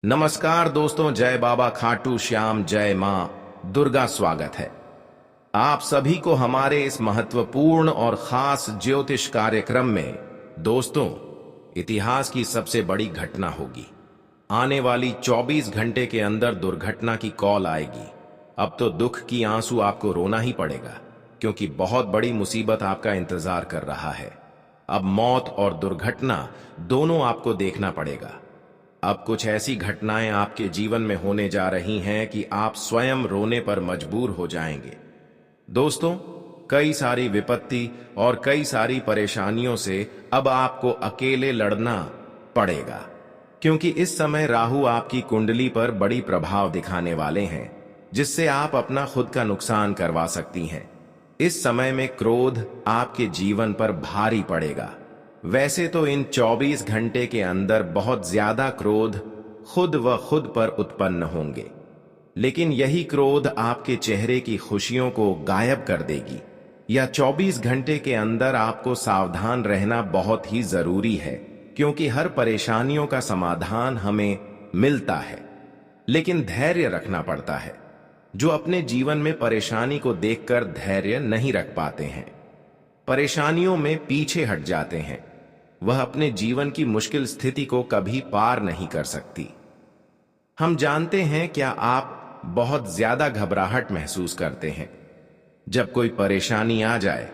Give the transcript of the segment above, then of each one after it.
नमस्कार दोस्तों, जय बाबा खाटू श्याम, जय मां दुर्गा। स्वागत है आप सभी को हमारे इस महत्वपूर्ण और खास ज्योतिष कार्यक्रम में। दोस्तों, इतिहास की सबसे बड़ी घटना होगी। आने वाली 24 घंटे के अंदर दुर्घटना की कॉल आएगी। अब तो दुख की आंसू आपको रोना ही पड़ेगा, क्योंकि बहुत बड़ी मुसीबत आपका इंतजार कर रहा है। अब मौत और दुर्घटना दोनों आपको देखना पड़ेगा। अब कुछ ऐसी घटनाएं आपके जीवन में होने जा रही हैं कि आप स्वयं रोने पर मजबूर हो जाएंगे। दोस्तों, कई सारी विपत्ति और कई सारी परेशानियों से अब आपको अकेले लड़ना पड़ेगा, क्योंकि इस समय राहु आपकी कुंडली पर बड़ी प्रभाव दिखाने वाले हैं, जिससे आप अपना खुद का नुकसान करवा सकती हैं। इस समय में क्रोध आपके जीवन पर भारी पड़ेगा। वैसे तो इन 24 घंटे के अंदर बहुत ज्यादा क्रोध खुद पर उत्पन्न होंगे, लेकिन यही क्रोध आपके चेहरे की खुशियों को गायब कर देगी। यह 24 घंटे के अंदर आपको सावधान रहना बहुत ही जरूरी है, क्योंकि हर परेशानियों का समाधान हमें मिलता है, लेकिन धैर्य रखना पड़ता है। जो अपने जीवन में परेशानी को देखकर धैर्य नहीं रख पाते हैं, परेशानियों में पीछे हट जाते हैं, वह अपने जीवन की मुश्किल स्थिति को कभी पार नहीं कर सकती। हम जानते हैं, क्या आप बहुत ज्यादा घबराहट महसूस करते हैं जब कोई परेशानी आ जाए?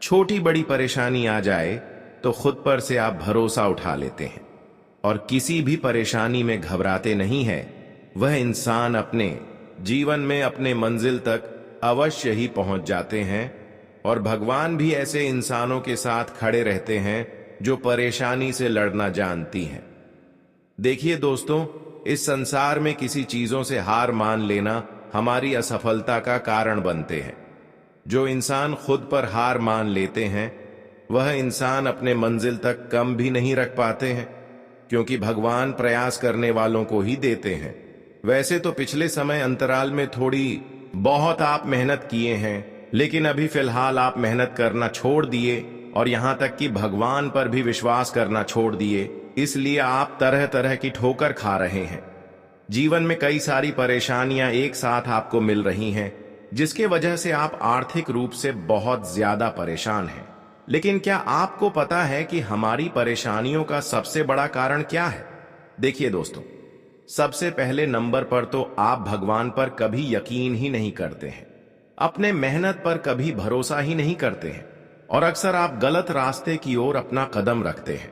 छोटी बड़ी परेशानी आ जाए तो खुद पर से आप भरोसा उठा लेते हैं और किसी भी परेशानी में घबराते नहीं है। वह इंसान अपने जीवन में अपने मंजिल तक अवश्य ही पहुंच जाते हैं, और भगवान भी ऐसे इंसानों के साथ खड़े रहते हैं जो परेशानी से लड़ना जानती हैं। देखिए दोस्तों, इस संसार में किसी चीजों से हार मान लेना हमारी असफलता का कारण बनते हैं। जो इंसान खुद पर हार मान लेते हैं, वह इंसान अपने मंजिल तक कम भी नहीं रख पाते हैं, क्योंकि भगवान प्रयास करने वालों को ही देते हैं। वैसे तो पिछले समय अंतराल में थोड़ी बहुत आप मेहनत किए हैं, लेकिन अभी फिलहाल आप मेहनत करना छोड़ दिए और यहां तक कि भगवान पर भी विश्वास करना छोड़ दिए। इसलिए आप तरह तरह की ठोकर खा रहे हैं। जीवन में कई सारी परेशानियां एक साथ आपको मिल रही हैं, जिसके वजह से आप आर्थिक रूप से बहुत ज्यादा परेशान हैं। लेकिन क्या आपको पता है कि हमारी परेशानियों का सबसे बड़ा कारण क्या है? देखिए दोस्तों, सबसे पहले नंबर पर तो आप भगवान पर कभी यकीन ही नहीं करते हैं, अपने मेहनत पर कभी भरोसा ही नहीं करते हैं, और अक्सर आप गलत रास्ते की ओर अपना कदम रखते हैं।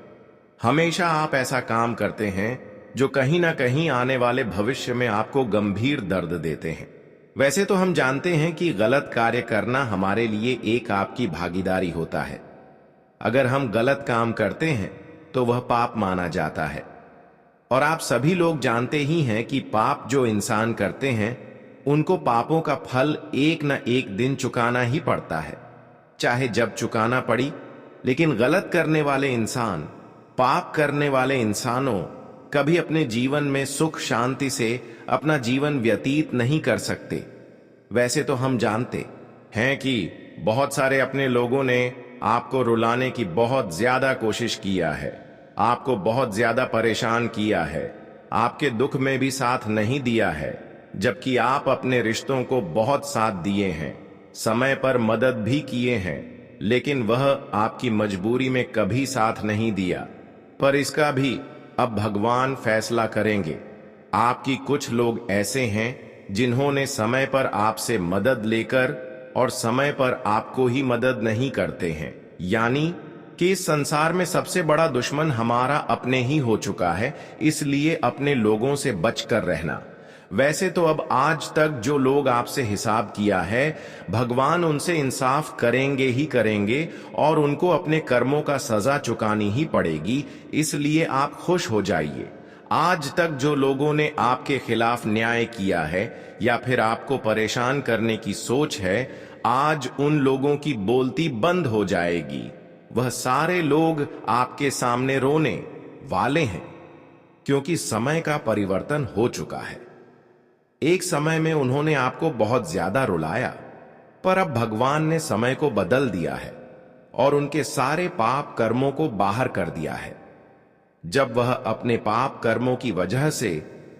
हमेशा आप ऐसा काम करते हैं जो कहीं ना कहीं आने वाले भविष्य में आपको गंभीर दर्द देते हैं। वैसे तो हम जानते हैं कि गलत कार्य करना हमारे लिए एक आपकी भागीदारी होता है। अगर हम गलत काम करते हैं तो वह पाप माना जाता है, और आप सभी लोग जानते ही हैं कि पाप जो इंसान करते हैं, उनको पापों का फल एक न एक दिन चुकाना ही पड़ता है, चाहे जब चुकाना पड़ी। लेकिन गलत करने वाले इंसान, पाप करने वाले इंसानों कभी अपने जीवन में सुख शांति से अपना जीवन व्यतीत नहीं कर सकते। वैसे तो हम जानते हैं कि बहुत सारे अपने लोगों ने आपको रुलाने की बहुत ज्यादा कोशिश किया है, आपको बहुत ज्यादा परेशान किया है, आपके दुख में भी साथ नहीं दिया है, जबकि आप अपने रिश्तों को बहुत साथ दिए हैं, समय पर मदद भी किए हैं, लेकिन वह आपकी मजबूरी में कभी साथ नहीं दिया। पर इसका भी अब भगवान फैसला करेंगे। आपकी कुछ लोग ऐसे हैं जिन्होंने समय पर आपसे मदद लेकर और समय पर आपको ही मदद नहीं करते हैं। यानी कि इस संसार में सबसे बड़ा दुश्मन हमारा अपने ही हो चुका है, इसलिए अपने लोगों से बचकर रहना। वैसे तो अब आज तक जो लोग आपसे हिसाब किया है, भगवान उनसे इंसाफ करेंगे ही करेंगे, और उनको अपने कर्मों का सजा चुकानी ही पड़ेगी। इसलिए आप खुश हो जाइए। आज तक जो लोगों ने आपके खिलाफ न्याय किया है या फिर आपको परेशान करने की सोच है, आज उन लोगों की बोलती बंद हो जाएगी। वह सारे लोग आपके सामने रोने वाले हैं, क्योंकि समय का परिवर्तन हो चुका है। एक समय में उन्होंने आपको बहुत ज्यादा रुलाया, पर अब भगवान ने समय को बदल दिया है और उनके सारे पाप कर्मों को बाहर कर दिया है। जब वह अपने पाप कर्मों की वजह से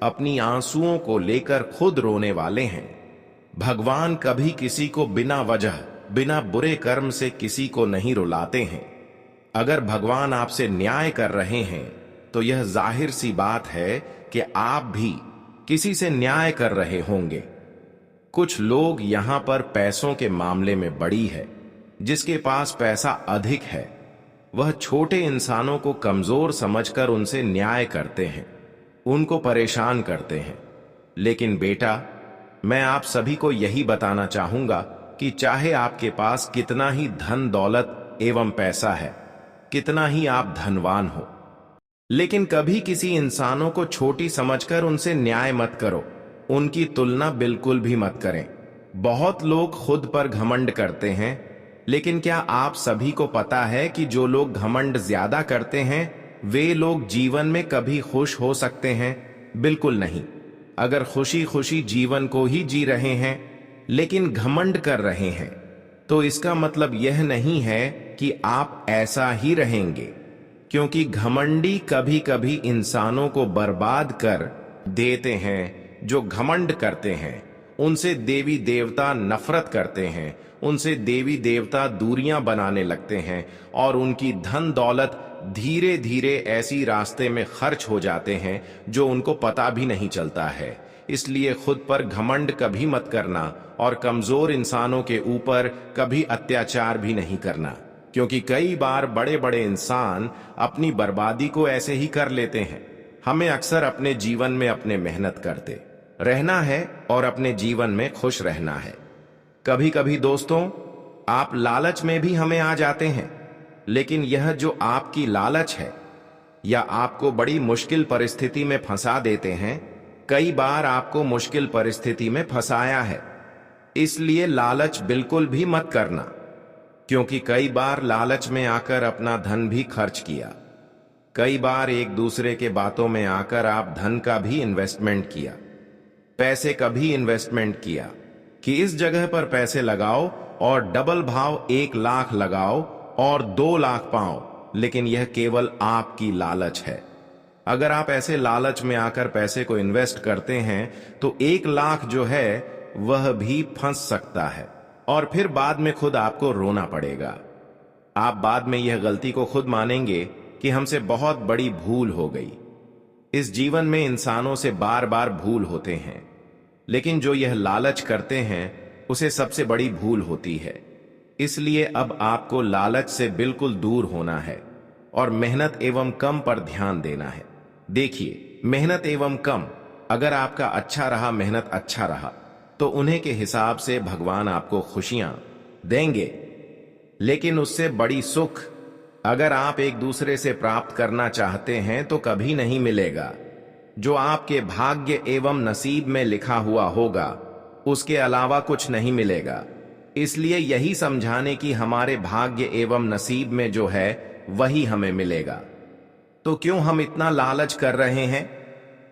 अपनी आंसुओं को लेकर खुद रोने वाले हैं। भगवान कभी किसी को बिना वजह, बिना बुरे कर्म से किसी को नहीं रुलाते हैं। अगर भगवान आपसे न्याय कर रहे हैं तो यह जाहिर सी बात है कि आप भी किसी से न्याय कर रहे होंगे। कुछ लोग यहां पर पैसों के मामले में बड़ी है। जिसके पास पैसा अधिक है वह छोटे इंसानों को कमजोर समझकर उनसे न्याय करते हैं, उनको परेशान करते हैं। लेकिन बेटा, मैं आप सभी को यही बताना चाहूंगा कि चाहे आपके पास कितना ही धन दौलत एवं पैसा है, कितना ही आप धनवान हो, लेकिन कभी किसी इंसानों को छोटी समझकर उनसे न्याय मत करो, उनकी तुलना बिल्कुल भी मत करें। बहुत लोग खुद पर घमंड करते हैं, लेकिन क्या आप सभी को पता है कि जो लोग घमंड ज्यादा करते हैं वे लोग जीवन में कभी खुश हो सकते हैं? बिल्कुल नहीं। अगर खुशी खुशी जीवन को ही जी रहे हैं लेकिन घमंड कर रहे हैं तो इसका मतलब यह नहीं है कि आप ऐसा ही रहेंगे, क्योंकि घमंडी कभी कभी इंसानों को बर्बाद कर देते हैं। जो घमंड करते हैं उनसे देवी देवता नफरत करते हैं, उनसे देवी देवता दूरियां बनाने लगते हैं और उनकी धन दौलत धीरे धीरे ऐसी रास्ते में खर्च हो जाते हैं जो उनको पता भी नहीं चलता है। इसलिए खुद पर घमंड कभी मत करना और कमजोर इंसानों के ऊपर कभी अत्याचार भी नहीं करना, क्योंकि कई बार बड़े बड़े इंसान अपनी बर्बादी को ऐसे ही कर लेते हैं। हमें अक्सर अपने जीवन में अपने मेहनत करते रहना है और अपने जीवन में खुश रहना है। कभी कभी दोस्तों, आप लालच में भी हमें आ जाते हैं, लेकिन यह जो आपकी लालच है या आपको बड़ी मुश्किल परिस्थिति में फंसा देते हैं, कई बार आपको मुश्किल परिस्थिति में फंसाया है। इसलिए लालच बिल्कुल भी मत करना, क्योंकि कई बार लालच में आकर अपना धन भी खर्च किया, कई बार एक दूसरे के बातों में आकर आप धन का भी इन्वेस्टमेंट किया, पैसे का भी इन्वेस्टमेंट किया कि इस जगह पर पैसे लगाओ और डबल भाव 1 लाख लगाओ और 2 लाख पाओ, लेकिन यह केवल आपकी लालच है। अगर आप ऐसे लालच में आकर पैसे को इन्वेस्ट करते हैं तो 1 लाख जो है वह भी फंस सकता है और फिर बाद में खुद आपको रोना पड़ेगा। आप बाद में यह गलती को खुद मानेंगे कि हमसे बहुत बड़ी भूल हो गई। इस जीवन में इंसानों से बार बार भूल होते हैं, लेकिन जो यह लालच करते हैं उसे सबसे बड़ी भूल होती है। इसलिए अब आपको लालच से बिल्कुल दूर होना है और मेहनत एवं कम पर ध्यान देना है। देखिए, मेहनत एवं कम, अगर आपका अच्छा रहा, मेहनत अच्छा रहा, तो उन्हीं के हिसाब से भगवान आपको खुशियां देंगे। लेकिन उससे बड़ी सुख अगर आप एक दूसरे से प्राप्त करना चाहते हैं तो कभी नहीं मिलेगा। जो आपके भाग्य एवं नसीब में लिखा हुआ होगा उसके अलावा कुछ नहीं मिलेगा। इसलिए यही समझाने कि हमारे भाग्य एवं नसीब में जो है वही हमें मिलेगा। तो क्यों हम इतना लालच कर रहे हैं?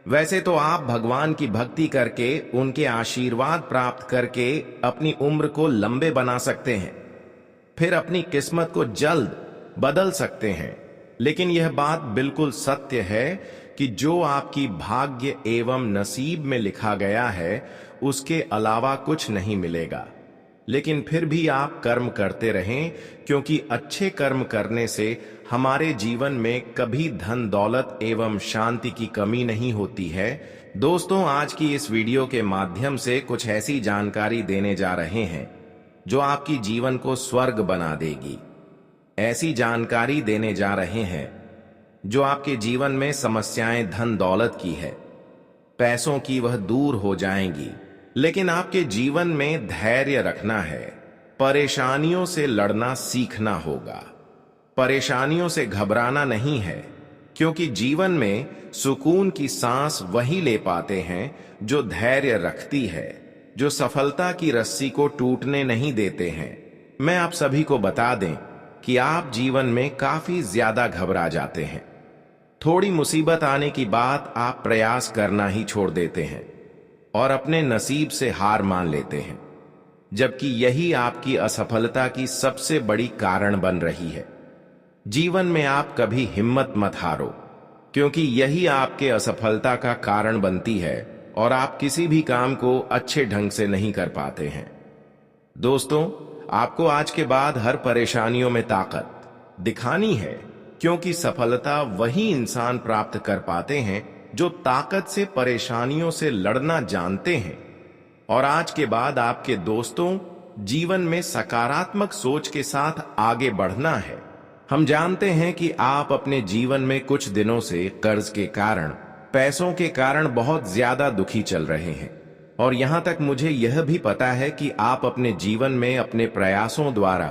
वैसे तो आप भगवान की भक्ति करके, उनके आशीर्वाद प्राप्त करके अपनी उम्र को लंबे बना सकते हैं, फिर अपनी किस्मत को जल्द बदल सकते हैं। लेकिन यह बात बिल्कुल सत्य है कि जो आपकी भाग्य एवं नसीब में लिखा गया है उसके अलावा कुछ नहीं मिलेगा। लेकिन फिर भी आप कर्म करते रहें, क्योंकि अच्छे कर्म करने से हमारे जीवन में कभी धन दौलत एवं शांति की कमी नहीं होती है। दोस्तों, आज की इस वीडियो के माध्यम से कुछ ऐसी जानकारी देने जा रहे हैं जो आपकी जीवन को स्वर्ग बना देगी। ऐसी जानकारी देने जा रहे हैं जो आपके जीवन में समस्याएं धन दौलत की है, पैसों की, वह दूर हो जाएंगी। लेकिन आपके जीवन में धैर्य रखना है, परेशानियों से लड़ना सीखना होगा। परेशानियों से घबराना नहीं है, क्योंकि जीवन में सुकून की सांस वही ले पाते हैं जो धैर्य रखती है, जो सफलता की रस्सी को टूटने नहीं देते हैं। मैं आप सभी को बता दें कि आप जीवन में काफी ज्यादा घबरा जाते हैं। थोड़ी मुसीबत आने की बात आप प्रयास करना ही छोड़ देते हैं और अपने नसीब से हार मान लेते हैं, जबकि यही आपकी असफलता की सबसे बड़ी कारण बन रही है। जीवन में आप कभी हिम्मत मत हारो, क्योंकि यही आपके असफलता का कारण बनती है और आप किसी भी काम को अच्छे ढंग से नहीं कर पाते हैं। दोस्तों, आपको आज के बाद हर परेशानियों में ताकत दिखानी है, क्योंकि सफलता वही इंसान प्राप्त कर पाते हैं जो ताकत से परेशानियों से लड़ना जानते हैं। और आज के बाद आपके दोस्तों, जीवन में सकारात्मक सोच के साथ आगे बढ़ना है। हम जानते हैं कि आप अपने जीवन में कुछ दिनों से कर्ज के कारण, पैसों के कारण बहुत ज्यादा दुखी चल रहे हैं। और यहां तक मुझे यह भी पता है कि आप अपने जीवन में अपने प्रयासों द्वारा,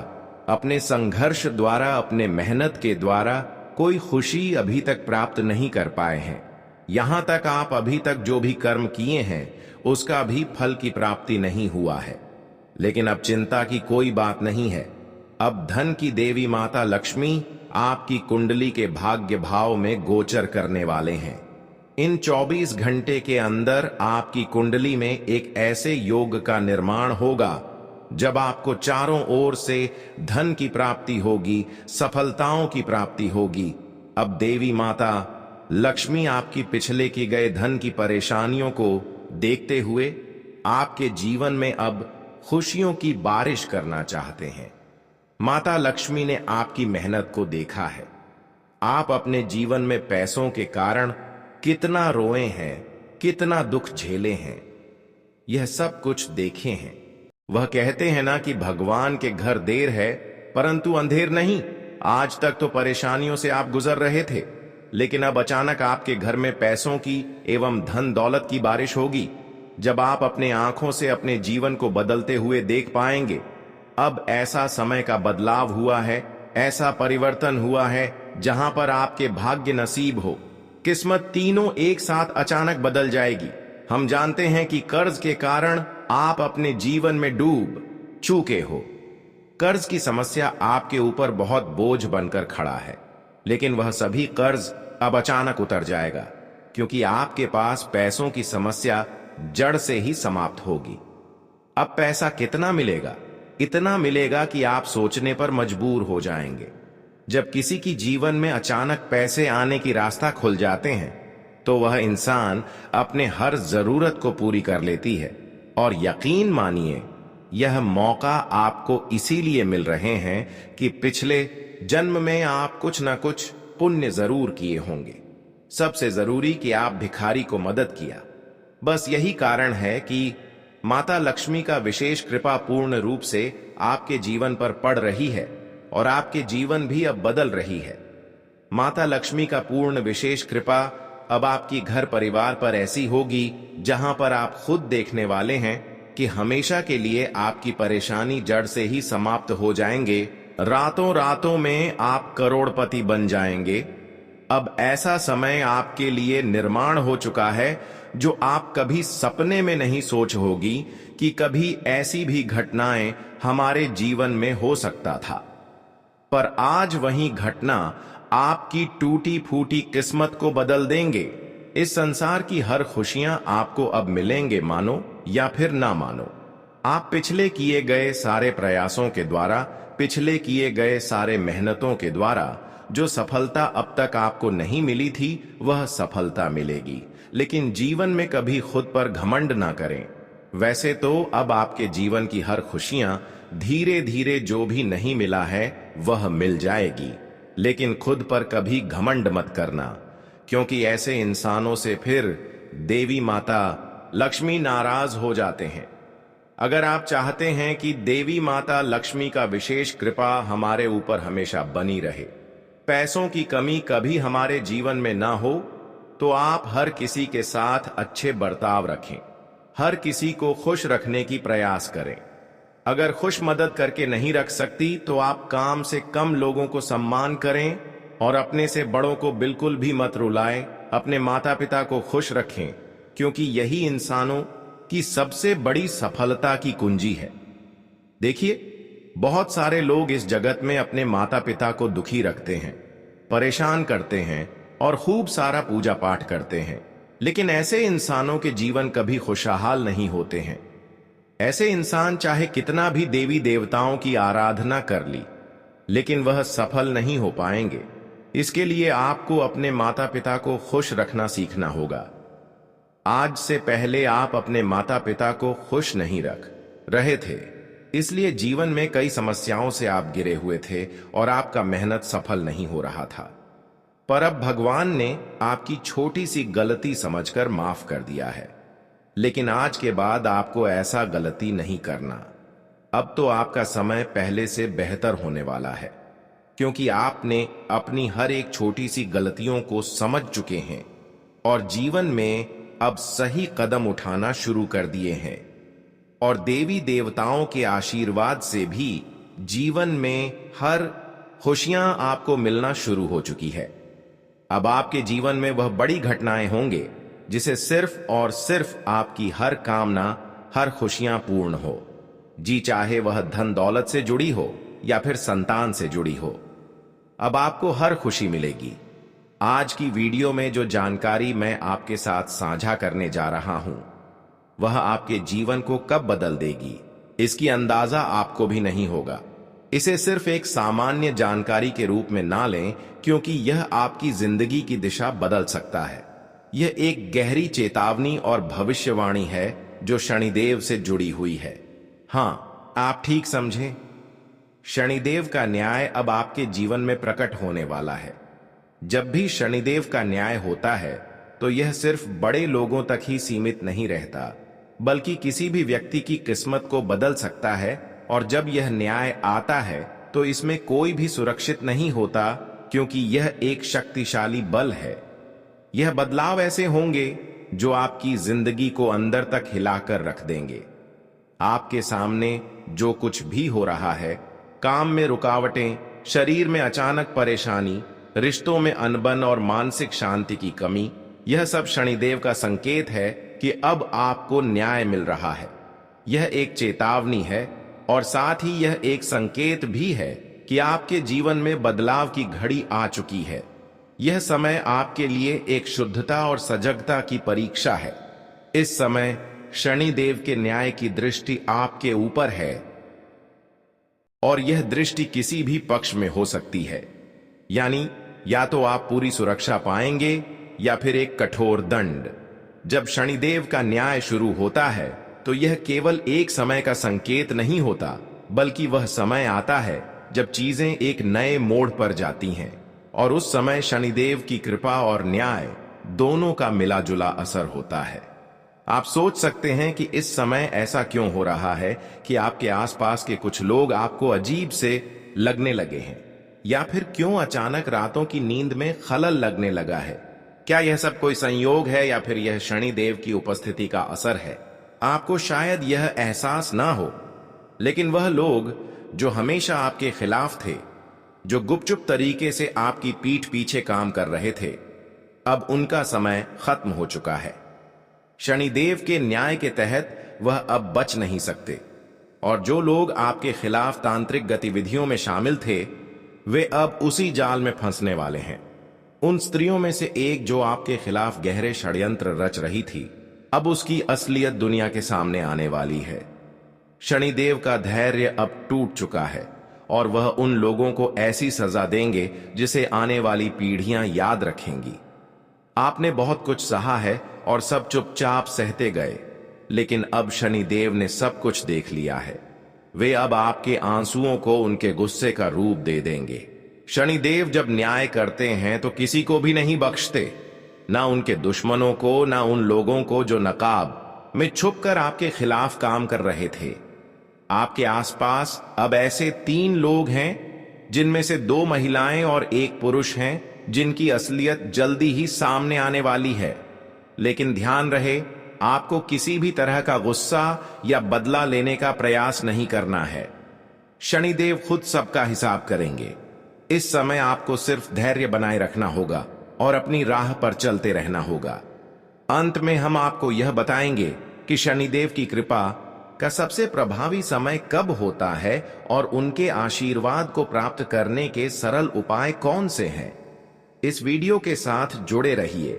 अपने संघर्ष द्वारा, अपने मेहनत के द्वारा कोई खुशी अभी तक प्राप्त नहीं कर पाए हैं। यहां तक आप अभी तक जो भी कर्म किए हैं उसका भी फल की प्राप्ति नहीं हुआ है। लेकिन अब चिंता की कोई बात नहीं है। अब धन की देवी माता लक्ष्मी आपकी कुंडली के भाग्य भाव में गोचर करने वाले हैं। इन 24 घंटे के अंदर आपकी कुंडली में एक ऐसे योग का निर्माण होगा जब आपको चारों ओर से धन की प्राप्ति होगी, सफलताओं की प्राप्ति होगी। अब देवी माता लक्ष्मी आपकी पिछले की गए धन की परेशानियों को देखते हुए आपके जीवन में अब खुशियों की बारिश करना चाहते हैं। माता लक्ष्मी ने आपकी मेहनत को देखा है। आप अपने जीवन में पैसों के कारण कितना रोए हैं, कितना दुख झेले हैं, यह सब कुछ देखे हैं। वह कहते हैं ना कि भगवान के घर देर है परंतु अंधेर नहीं। आज तक तो परेशानियों से आप गुजर रहे थे, लेकिन अब अचानक आपके घर में पैसों की एवं धन दौलत की बारिश होगी, जब आप अपने आंखों से अपने जीवन को बदलते हुए देख पाएंगे। अब ऐसा समय का बदलाव हुआ है, ऐसा परिवर्तन हुआ है जहां पर आपके भाग्य नसीब हो, किस्मत तीनों एक साथ अचानक बदल जाएगी। हम जानते हैं कि कर्ज के कारण आप अपने जीवन में डूब चुके हो। कर्ज की समस्या आपके ऊपर बहुत बोझ बनकर खड़ा है, लेकिन वह सभी कर्ज अब अचानक उतर जाएगा, क्योंकि आपके पास पैसों की समस्या जड़ से ही समाप्त होगी। अब पैसा कितना मिलेगा? इतना मिलेगा कि आप सोचने पर मजबूर हो जाएंगे। जब किसी की जीवन में अचानक पैसे आने की रास्ता खुल जाते हैं तो वह इंसान अपने हर जरूरत को पूरी कर लेती है। और यकीन मानिए, यह मौका आपको इसीलिए मिल रहे हैं कि पिछले जन्म में आप कुछ न कुछ पुण्य जरूर किए होंगे। सबसे जरूरी कि आप भिखारी को मदद किया। बस यही कारण है कि माता लक्ष्मी का विशेष कृपा पूर्ण रूप से आपके जीवन पर पड़ रही है और आपके जीवन भी अब बदल रही है। माता लक्ष्मी का पूर्ण विशेष कृपा अब आपकी घर परिवार पर ऐसी होगी जहां पर आप खुद देखने वाले हैं कि हमेशा के लिए आपकी परेशानी जड़ से ही समाप्त हो जाएंगे। रातों रातों में आप करोड़पति बन जाएंगे। अब ऐसा समय आपके लिए निर्माण हो चुका है जो आप कभी सपने में नहीं सोच होगी कि कभी ऐसी भी घटनाएं हमारे जीवन में हो सकता था। पर आज वही घटना आपकी टूटी फूटी किस्मत को बदल देंगे। इस संसार की हर खुशियां आपको अब मिलेंगे, मानो या फिर ना मानो। आप पिछले किए गए सारे प्रयासों के द्वारा, पिछले किए गए सारे मेहनतों के द्वारा जो सफलता अब तक आपको नहीं मिली थी, वह सफलता मिलेगी। लेकिन जीवन में कभी खुद पर घमंड ना करें। वैसे तो अब आपके जीवन की हर खुशियां धीरे धीरे जो भी नहीं मिला है वह मिल जाएगी, लेकिन खुद पर कभी घमंड मत करना, क्योंकि ऐसे इंसानों से फिर देवी माता लक्ष्मी नाराज हो जाते हैं। अगर आप चाहते हैं कि देवी माता लक्ष्मी का विशेष कृपा हमारे ऊपर हमेशा बनी रहे, पैसों की कमी कभी हमारे जीवन में ना हो, तो आप हर किसी के साथ अच्छे बर्ताव रखें, हर किसी को खुश रखने की प्रयास करें। अगर खुश मदद करके नहीं रख सकती तो आप काम से कम लोगों को सम्मान करें और अपने से बड़ों को बिल्कुल भी मत रुलाएं। अपने माता पिता को खुश रखें, क्योंकि यही इंसानों की सबसे बड़ी सफलता की कुंजी है। देखिए, बहुत सारे लोग इस जगत में अपने माता पिता को दुखी रखते हैं, परेशान करते हैं और खूब सारा पूजा पाठ करते हैं, लेकिन ऐसे इंसानों के जीवन कभी खुशहाल नहीं होते हैं। ऐसे इंसान चाहे कितना भी देवी देवताओं की आराधना कर ली, लेकिन वह सफल नहीं हो पाएंगे। इसके लिए आपको अपने माता पिता को खुश रखना सीखना होगा। आज से पहले आप अपने माता पिता को खुश नहीं रख रहे थे, इसलिए जीवन में कई समस्याओं से आप गिरे हुए थे और आपका मेहनत सफल नहीं हो रहा था। पर अब भगवान ने आपकी छोटी सी गलती समझकर माफ कर दिया है। लेकिन आज के बाद आपको ऐसा गलती नहीं करना। अब तो आपका समय पहले से बेहतर होने वाला है, क्योंकि आपने अपनी हर एक छोटी सी गलतियों को समझ चुके हैं और जीवन में अब सही कदम उठाना शुरू कर दिए हैं। और देवी देवताओं के आशीर्वाद से भी जीवन में हर खुशियां आपको मिलना शुरू हो चुकी है। अब आपके जीवन में वह बड़ी घटनाएं होंगे जिसे सिर्फ और सिर्फ आपकी हर कामना, हर खुशियां पूर्ण हो, जी चाहे वह धन दौलत से जुड़ी हो या फिर संतान से जुड़ी हो। अब आपको हर खुशी मिलेगी। आज की वीडियो में जो जानकारी मैं आपके साथ साझा करने जा रहा हूं, वह आपके जीवन को कब बदल देगी, इसकी अंदाजा आपको भी नहीं होगा। इसे सिर्फ एक सामान्य जानकारी के रूप में ना लें, क्योंकि यह आपकी जिंदगी की दिशा बदल सकता है। यह एक गहरी चेतावनी और भविष्यवाणी है जो शनिदेव से जुड़ी हुई है। हां, आप ठीक समझे। शनिदेव का न्याय अब आपके जीवन में प्रकट होने वाला है। जब भी शनिदेव का न्याय होता है तो यह सिर्फ बड़े लोगों तक ही सीमित नहीं रहता, बल्कि किसी भी व्यक्ति की किस्मत को बदल सकता है। और जब यह न्याय आता है तो इसमें कोई भी सुरक्षित नहीं होता, क्योंकि यह एक शक्तिशाली बल है। यह बदलाव ऐसे होंगे जो आपकी जिंदगी को अंदर तक हिलाकर रख देंगे। आपके सामने जो कुछ भी हो रहा है, काम में रुकावटें, शरीर में अचानक परेशानी, रिश्तों में अनबन और मानसिक शांति की कमी, यह सब शनिदेव का संकेत है कि अब आपको न्याय मिल रहा है। यह एक चेतावनी है और साथ ही यह एक संकेत भी है कि आपके जीवन में बदलाव की घड़ी आ चुकी है। यह समय आपके लिए एक शुद्धता और सजगता की परीक्षा है। इस समय शनिदेव के न्याय की दृष्टि आपके ऊपर है और यह दृष्टि किसी भी पक्ष में हो सकती है। यानी या तो आप पूरी सुरक्षा पाएंगे या फिर एक कठोर दंड। जब शनिदेव का न्याय शुरू होता है तो यह केवल एक समय का संकेत नहीं होता, बल्कि वह समय आता है जब चीजें एक नए मोड़ पर जाती हैं। और उस समय शनिदेव की कृपा और न्याय दोनों का मिला जुला असर होता है। आप सोच सकते हैं कि इस समय ऐसा क्यों हो रहा है कि आपके आसपास के कुछ लोग आपको अजीब से लगने लगे हैं, या फिर क्यों अचानक रातों की नींद में खलल लगने लगा है। क्या यह सब कोई संयोग है या फिर यह शनिदेव की उपस्थिति का असर है? आपको शायद यह एहसास ना हो, लेकिन वह लोग जो हमेशा आपके खिलाफ थे, जो गुपचुप तरीके से आपकी पीठ पीछे काम कर रहे थे, अब उनका समय खत्म हो चुका है। शनिदेव के न्याय के तहत वह अब बच नहीं सकते, और जो लोग आपके खिलाफ तांत्रिक गतिविधियों में शामिल थे, वे अब उसी जाल में फंसने वाले हैं। उन स्त्रियों में से एक जो आपके खिलाफ गहरे षड्यंत्र रच रही थी, अब उसकी असलियत दुनिया के सामने आने वाली है। शनिदेव का धैर्य अब टूट चुका है और वह उन लोगों को ऐसी सजा देंगे जिसे आने वाली पीढ़ियां याद रखेंगी। आपने बहुत कुछ सहा है और सब चुपचाप सहते गए, लेकिन अब शनिदेव ने सब कुछ देख लिया है। वे अब आपके आंसुओं को उनके गुस्से का रूप दे देंगे। शनिदेव जब न्याय करते हैं तो किसी को भी नहीं बख्शते, ना उनके दुश्मनों को, ना उन लोगों को जो नकाब में छुपकर आपके खिलाफ काम कर रहे थे। आपके आसपास अब ऐसे 3 लोग हैं, जिनमें से 2 महिलाएं और 1 पुरुष हैं, जिनकी असलियत जल्दी ही सामने आने वाली है। लेकिन ध्यान रहे, आपको किसी भी तरह का गुस्सा या बदला लेने का प्रयास नहीं करना है। शनिदेव खुद सबका हिसाब करेंगे। इस समय आपको सिर्फ धैर्य बनाए रखना होगा और अपनी राह पर चलते रहना होगा। अंत में हम आपको यह बताएंगे कि शनिदेव की कृपा का सबसे प्रभावी समय कब होता है और उनके आशीर्वाद को प्राप्त करने के सरल उपाय कौन से हैं। इस वीडियो के साथ जुड़े रहिए,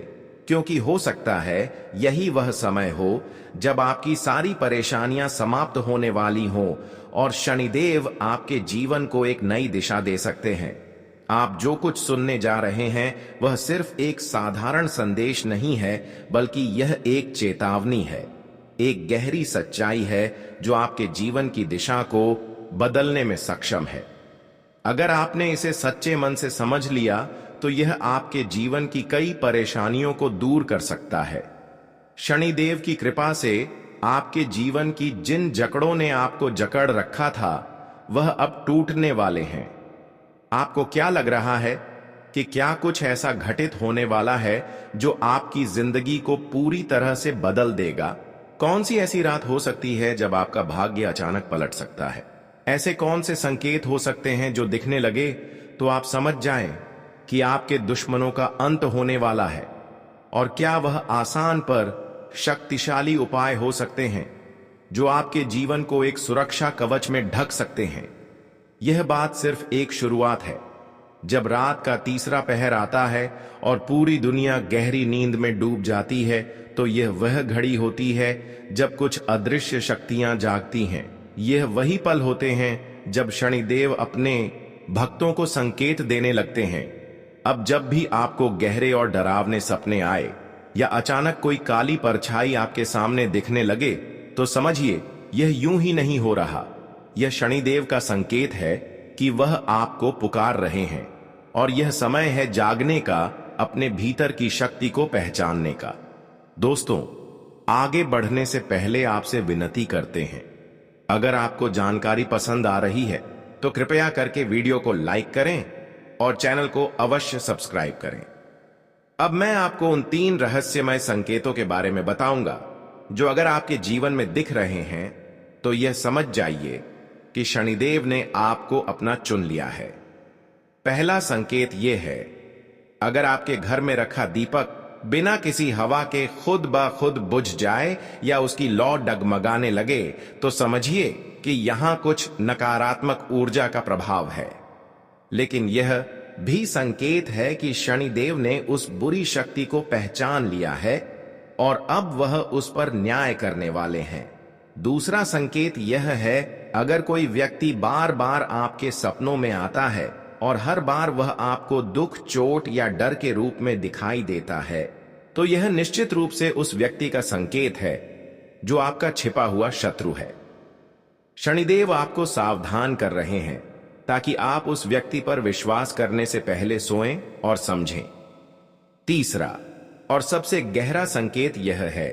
क्योंकि हो सकता है यही वह समय हो जब आपकी सारी परेशानियां समाप्त होने वाली हों और शनिदेव आपके जीवन को एक नई दिशा दे सकते हैं। आप जो कुछ सुनने जा रहे हैं वह सिर्फ एक साधारण संदेश नहीं है, बल्कि यह एक चेतावनी है, एक गहरी सच्चाई है जो आपके जीवन की दिशा को बदलने में सक्षम है। अगर आपने इसे सच्चे मन से समझ लिया तो यह आपके जीवन की कई परेशानियों को दूर कर सकता है। शनिदेव की कृपा से आपके जीवन की जिन जकड़ों ने आपको जकड़ रखा था वह अब टूटने वाले हैं। आपको क्या लग रहा है कि क्या कुछ ऐसा घटित होने वाला है जो आपकी जिंदगी को पूरी तरह से बदल देगा? कौन सी ऐसी रात हो सकती है जब आपका भाग्य अचानक पलट सकता है? ऐसे कौन से संकेत हो सकते हैं जो दिखने लगे तो आप समझ जाएं कि आपके दुश्मनों का अंत होने वाला है? और क्या वह आसान पर शक्तिशाली उपाय हो सकते हैं जो आपके जीवन को एक सुरक्षा कवच में ढक सकते हैं? यह बात सिर्फ एक शुरुआत है। जब रात का तीसरा पहर आता है और पूरी दुनिया गहरी नींद में डूब जाती है तो यह वह घड़ी होती है जब कुछ अदृश्य शक्तियां जागती हैं। यह वही पल होते हैं जब शनिदेव अपने भक्तों को संकेत देने लगते हैं। अब जब भी आपको गहरे और डरावने सपने आए या अचानक कोई काली परछाई आपके सामने दिखने लगे तो समझिए यह यूं ही नहीं हो रहा। यह शनिदेव का संकेत है कि वह आपको पुकार रहे हैं और यह समय है जागने का, अपने भीतर की शक्ति को पहचानने का। दोस्तों, आगे बढ़ने से पहले आपसे विनती करते हैं, अगर आपको जानकारी पसंद आ रही है तो कृपया करके वीडियो को लाइक करें और चैनल को अवश्य सब्सक्राइब करें। अब मैं आपको उन 3 रहस्यमय संकेतों के बारे में बताऊंगा जो अगर आपके जीवन में दिख रहे हैं तो यह समझ जाइए कि शनिदेव ने आपको अपना चुन लिया है। पहला संकेत यह है, अगर आपके घर में रखा दीपक बिना किसी हवा के खुद ब खुद बुझ जाए या उसकी लौ डगमगाने लगे तो समझिए कि यहां कुछ नकारात्मक ऊर्जा का प्रभाव है। लेकिन यह भी संकेत है कि शनिदेव ने उस बुरी शक्ति को पहचान लिया है और अब वह उस पर न्याय करने वाले हैं। दूसरा संकेत यह है, अगर कोई व्यक्ति बार बार आपके सपनों में आता है और हर बार वह आपको दुख, चोट या डर के रूप में दिखाई देता है तो यह निश्चित रूप से उस व्यक्ति का संकेत है जो आपका छिपा हुआ शत्रु है। शनिदेव आपको सावधान कर रहे हैं ताकि आप उस व्यक्ति पर विश्वास करने से पहले सोएं और समझें। तीसरा और सबसे गहरा संकेत यह है,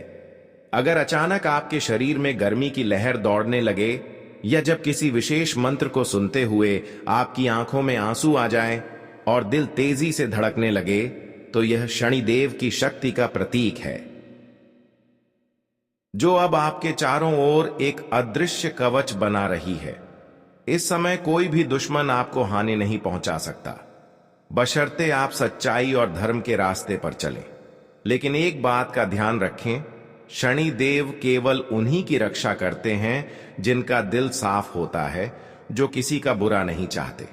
अगर अचानक आपके शरीर में गर्मी की लहर दौड़ने लगे या जब किसी विशेष मंत्र को सुनते हुए आपकी आंखों में आंसू आ जाएं और दिल तेजी से धड़कने लगे तो यह शनिदेव की शक्ति का प्रतीक है जो अब आपके चारों ओर एक अदृश्य कवच बना रही है। इस समय कोई भी दुश्मन आपको हानि नहीं पहुंचा सकता, बशर्ते आप सच्चाई और धर्म के रास्ते पर चलें। लेकिन एक बात का ध्यान रखें, शनिदेव केवल उन्हीं की रक्षा करते हैं जिनका दिल साफ होता है, जो किसी का बुरा नहीं चाहते।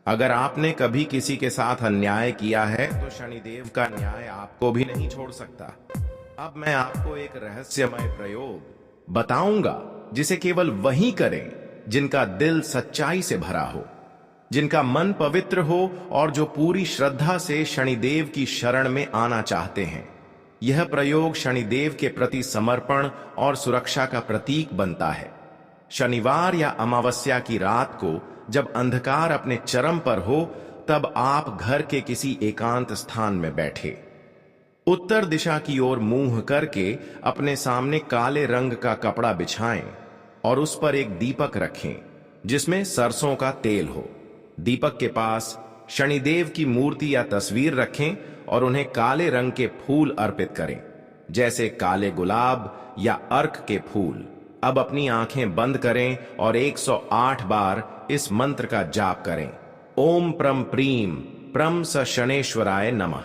अगर आपने कभी किसी के साथ अन्याय किया है तो शनिदेव का न्याय आपको भी नहीं छोड़ सकता। अब मैं आपको एक रहस्यमय प्रयोग बताऊंगा जिसे केवल वही करें जिनका दिल सच्चाई से भरा हो, जिनका मन पवित्र हो और जो पूरी श्रद्धा से शनिदेव की शरण में आना चाहते हैं। यह प्रयोग शनिदेव के प्रति समर्पण और सुरक्षा का प्रतीक बनता है। शनिवार या अमावस्या की रात को जब अंधकार अपने चरम पर हो तब आप घर के किसी एकांत स्थान में बैठे, उत्तर दिशा की ओर मुंह करके अपने सामने काले रंग का कपड़ा बिछाएं और उस पर एक दीपक रखें जिसमें सरसों का तेल हो। दीपक के पास शनिदेव की मूर्ति या तस्वीर रखें और उन्हें काले रंग के फूल अर्पित करें, जैसे काले गुलाब या अर्क के फूल। अब अपनी आंखें बंद करें और 108 बार इस मंत्र का जाप करें, ओम प्रम प्रीम प्रम स शनेश्वराय नमः।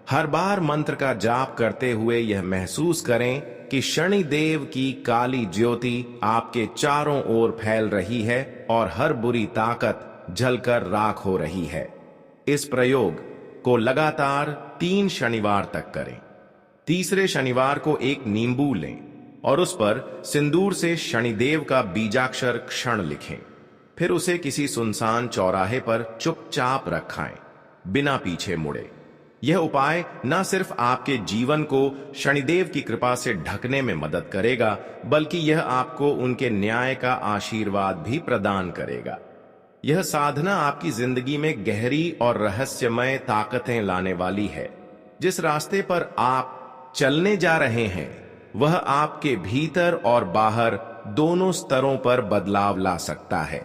हर बार मंत्र का जाप करते हुए यह महसूस करें कि शनिदेव की काली ज्योति आपके चारों ओर फैल रही है और हर बुरी ताकत जलकर राख हो रही है। इस प्रयोग को लगातार 3 शनिवार तक करें। तीसरे शनिवार को एक नींबू लें और उस पर सिंदूर से शनिदेव का बीजाक्षर क्षण लिखें। फिर उसे किसी सुनसान चौराहे पर चुपचाप रखाएं, बिना पीछे मुड़े। यह उपाय न सिर्फ आपके जीवन को शनिदेव की कृपा से ढकने में मदद करेगा, बल्कि यह आपको उनके न्याय का आशीर्वाद भी प्रदान करेगा। यह साधना आपकी जिंदगी में गहरी और रहस्यमय ताकतें लाने वाली है। जिस रास्ते पर आप चलने जा रहे हैं, वह आपके भीतर और बाहर दोनों स्तरों पर बदलाव ला सकता है।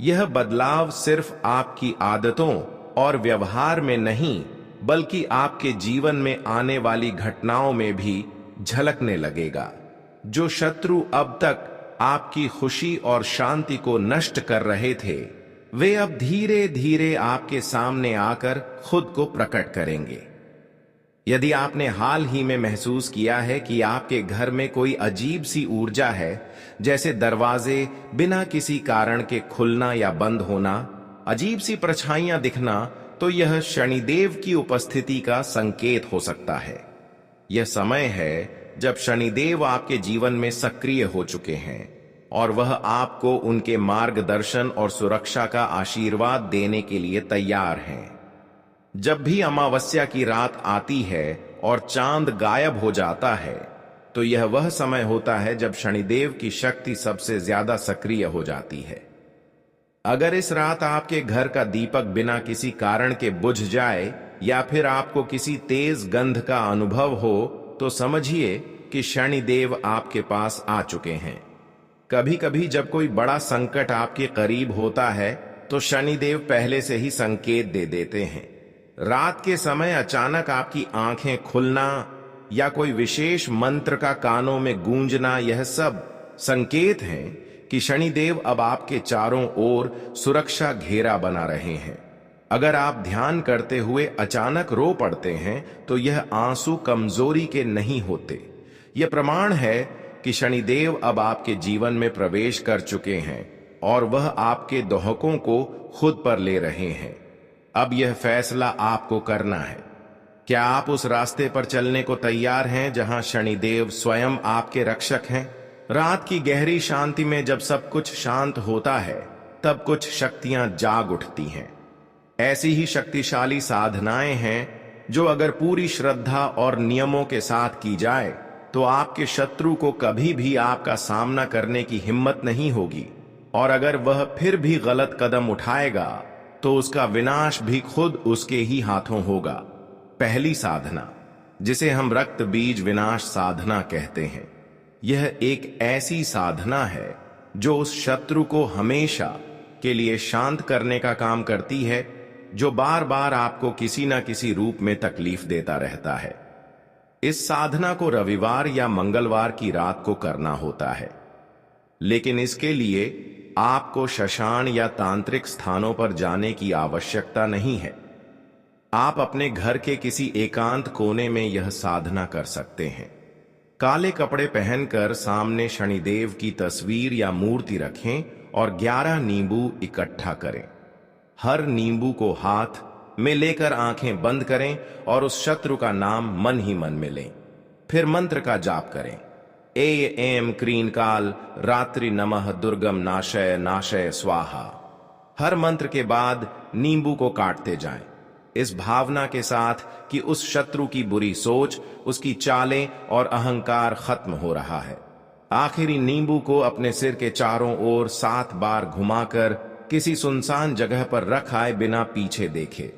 यह बदलाव सिर्फ आपकी आदतों और व्यवहार में नहीं, बल्कि आपके जीवन में आने वाली घटनाओं में भी झलकने लगेगा। जो शत्रु अब तक आपकी खुशी और शांति को नष्ट कर रहे थे, वे अब धीरे धीरे आपके सामने आकर खुद को प्रकट करेंगे। यदि आपने हाल ही में महसूस किया है कि आपके घर में कोई अजीब सी ऊर्जा है, जैसे दरवाजे बिना किसी कारण के खुलना या बंद होना, अजीब सी परछाइयां दिखना, तो यह शनिदेव की उपस्थिति का संकेत हो सकता है। यह समय है जब शनिदेव आपके जीवन में सक्रिय हो चुके हैं और वह आपको उनके मार्गदर्शन और सुरक्षा का आशीर्वाद देने के लिए तैयार हैं। जब भी अमावस्या की रात आती है और चांद गायब हो जाता है, तो यह वह समय होता है जब शनिदेव की शक्ति सबसे ज्यादा सक्रिय हो जाती है। अगर इस रात आपके घर का दीपक बिना किसी कारण के बुझ जाए या फिर आपको किसी तेज गंध का अनुभव हो, तो समझिए कि शनिदेव आपके पास आ चुके हैं। कभी कभी जब कोई बड़ा संकट आपके करीब होता है, तो शनिदेव पहले से ही संकेत दे देते हैं। रात के समय अचानक आपकी आंखें खुलना या कोई विशेष मंत्र का कानों में गूंजना, यह सब संकेत हैं कि शनिदेव अब आपके चारों ओर सुरक्षा घेरा बना रहे हैं। अगर आप ध्यान करते हुए अचानक रो पड़ते हैं, तो यह आंसू कमजोरी के नहीं होते। यह प्रमाण है कि शनिदेव अब आपके जीवन में प्रवेश कर चुके हैं और वह आपके दोहकों को खुद पर ले रहे हैं। अब यह फैसला आपको करना है। क्या आप उस रास्ते पर चलने को तैयार हैं जहां शनिदेव स्वयं आपके रक्षक हैं? रात की गहरी शांति में जब सब कुछ शांत होता है, तब कुछ शक्तियां जाग उठती हैं। ऐसी ही शक्तिशाली साधनाएं हैं जो अगर पूरी श्रद्धा और नियमों के साथ की जाए, तो आपके शत्रु को कभी भी आपका सामना करने की हिम्मत नहीं होगी, और अगर वह फिर भी गलत कदम उठाएगा, तो उसका विनाश भी खुद उसके ही हाथों होगा। पहली साधना, जिसे हम रक्त बीज विनाश साधना कहते हैं, यह एक ऐसी साधना है जो उस शत्रु को हमेशा के लिए शांत करने का काम करती है जो बार बार आपको किसी न किसी रूप में तकलीफ देता रहता है। इस साधना को रविवार या मंगलवार की रात को करना होता है, लेकिन इसके लिए आपको शशान या तांत्रिक स्थानों पर जाने की आवश्यकता नहीं है। आप अपने घर के किसी एकांत कोने में यह साधना कर सकते हैं। काले कपड़े पहनकर सामने शनिदेव की तस्वीर या मूर्ति रखें और 11 नींबू इकट्ठा करें। हर नींबू को हाथ में लेकर आंखें बंद करें और उस शत्रु का नाम मन ही मन में लें। फिर मंत्र का जाप करें। एम क्रीं काल रात्रि नमः दुर्गम नाशय नाशय स्वाहा। हर मंत्र के बाद नींबू को काटते जाएं, इस भावना के साथ कि उस शत्रु की बुरी सोच, उसकी चालें और अहंकार खत्म हो रहा है। आखिरी नींबू को अपने सिर के चारों ओर 7 बार घुमाकर किसी सुनसान जगह पर रख आए, बिना पीछे देखे।